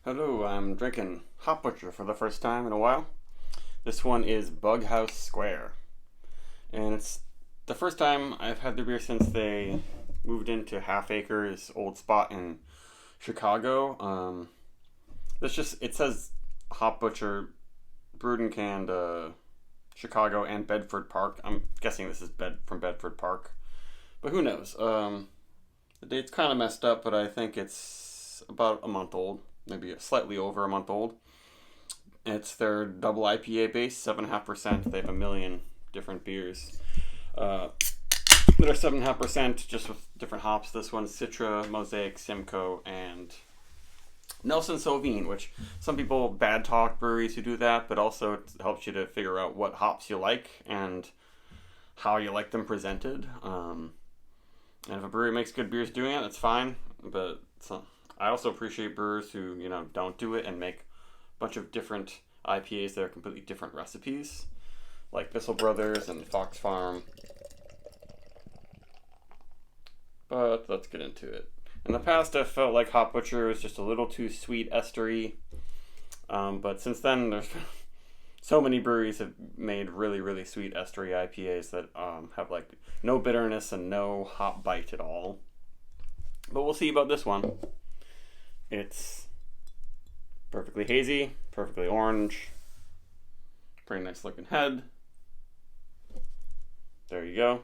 Hello, I'm drinking Hop Butcher for the first time in a while. This one is Bughouse Square. And it's the first time I've had their beer since they moved into Half Acre's old spot in Chicago. It says Hop Butcher brewed and canned Chicago and Bedford Park. I'm guessing this is from Bedford Park. But who knows? The date's kind of messed up, but I think it's about a month old, maybe slightly over a month old. It's their double IPA base, 7.5%. They have a million different beers that are 7.5%, just with different hops. This one's Citra, Mosaic, Simcoe, and Nelson Sauvin, which some people bad talk breweries who do that, but also it helps you to figure out what hops you like and how you like them presented. And if a brewery makes good beers doing it, that's fine. But I also appreciate brewers who, don't do it and make a bunch of different IPAs that are completely different recipes, like Bissell Brothers and Fox Farm. But let's get into it. In the past, I felt like Hop Butcher was just a little too sweet estery. But since then, there's so many breweries have made really, really sweet estery IPAs that have like no bitterness and no hop bite at all. But we'll see about this one. It's perfectly hazy, perfectly orange, pretty nice looking head. There you go.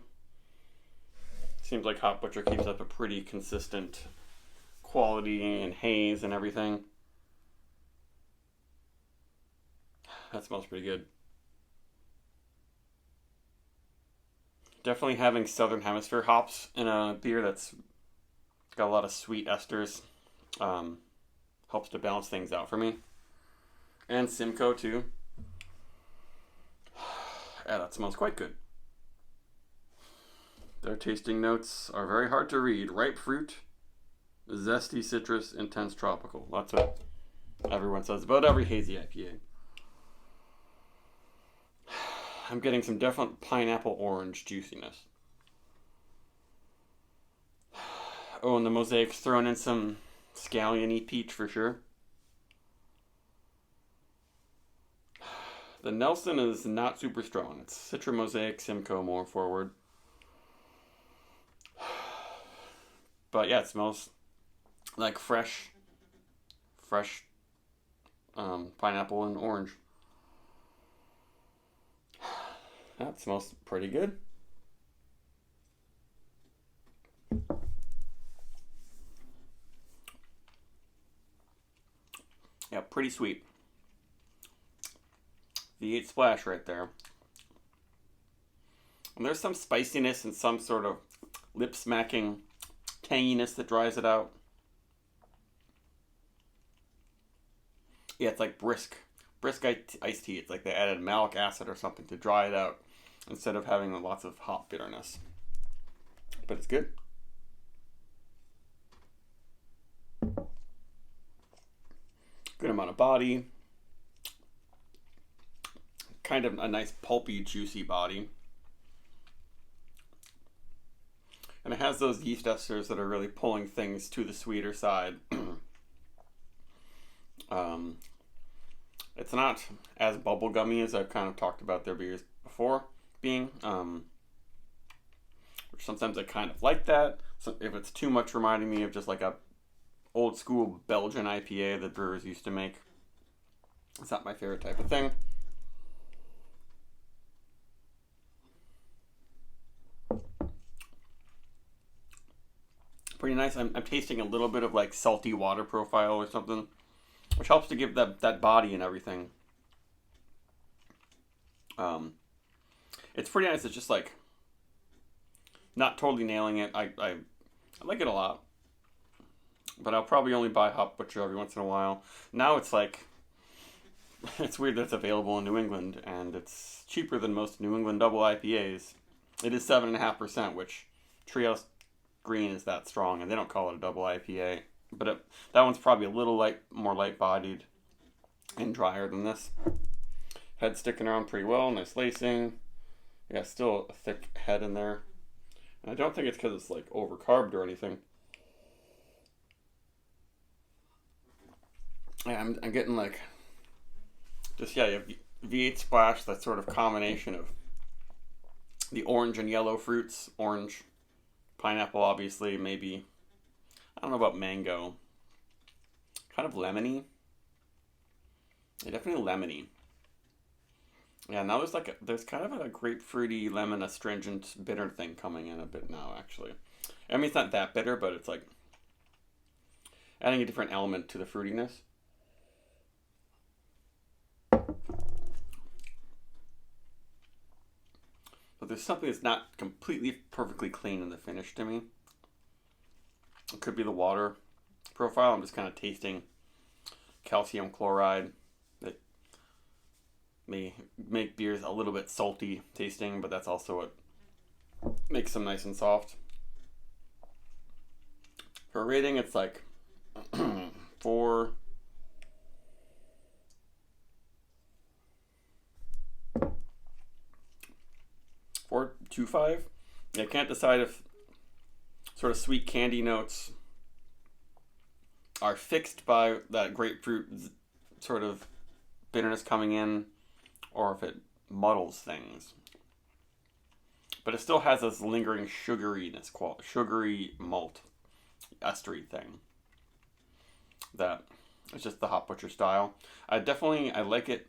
Seems like Hop Butcher keeps up a pretty consistent quality and haze and everything. That smells pretty good. Definitely having Southern Hemisphere hops in a beer that's got a lot of sweet esters helps to balance things out for me. And Simcoe too. Yeah, that smells quite good. Their tasting notes are very hard to read. Ripe fruit, zesty citrus, intense tropical. That's what everyone says about every hazy IPA. I'm getting some definite pineapple orange juiciness. Oh, and the Mosaic's thrown in some scallion-y peach for sure. The Nelson is not super strong. It's Citra, Mosaic, Simcoe more forward. But yeah, it smells like fresh pineapple and orange. That smells pretty good. Yeah, pretty sweet. The 8 splash right there. And there's some spiciness and some sort of lip smacking tanginess that dries it out. Yeah, it's like brisk iced tea. It's like they added malic acid or something to dry it out instead of having lots of hop bitterness. But it's good. Good amount of body. Kind of a nice pulpy, juicy body. And it has those yeast esters that are really pulling things to the sweeter side. It's not as bubblegummy as I've kind of talked about their beers before being. Which sometimes I kind of like that. So if it's too much reminding me of just like a old school Belgian IPA that brewers used to make, it's not my favorite type of thing. Pretty nice. I'm tasting a little bit of like salty water profile or something, which helps to give that body and everything. It's pretty nice. It's just like not totally nailing it. I like it a lot, but I'll probably only buy Hop Butcher every once in a while. Now it's like it's weird that it's available in New England and it's cheaper than most New England double IPAs. It is 7.5%, which Treehouse Green is that strong, and they don't call it a double IPA. But that one's probably a little more light-bodied and drier than this. Head sticking around pretty well, nice lacing. Yeah, still a thick head in there. And I don't think it's because it's like overcarbed or anything. Yeah, I'm getting like just yeah, you have V8 splash. That sort of combination of the orange and yellow fruits. Orange, pineapple, obviously. Maybe I don't know about mango. Kind of lemony. Yeah, definitely lemony. Yeah, now there's kind of a grapefruity, lemon, astringent, bitter thing coming in a bit now. Actually, I mean it's not that bitter, but it's like adding a different element to the fruitiness. But there's something that's not completely perfectly clean in the finish to me. It could be the water profile. I'm just kind of tasting calcium chloride that may make beers a little bit salty tasting, but that's also what makes them nice and soft. For a rating, it's like four. 4.25. I can't decide if sort of sweet candy notes are fixed by that grapefruit sort of bitterness coming in, or if it muddles things. But it still has this lingering sugariness, sugary malt estery thing. That it's just the Hop Butcher style. I like it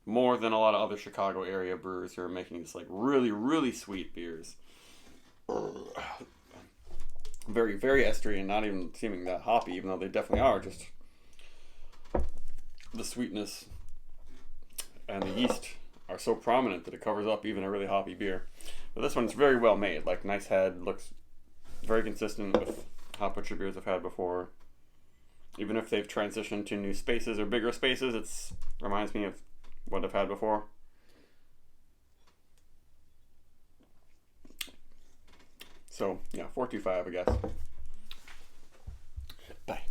more than a lot of other Chicago area brewers who are making this like really really sweet beers. Very very estery and not even seeming that hoppy, even though they definitely are. Just the sweetness and the yeast are so prominent that it covers up even a really hoppy beer. But this one's very well made. Like nice head, looks very consistent with Hop Butcher beers I've had before. Even if they've transitioned to new spaces or bigger spaces, it reminds me of what I've had before. So yeah, 4.25 I guess. Bye.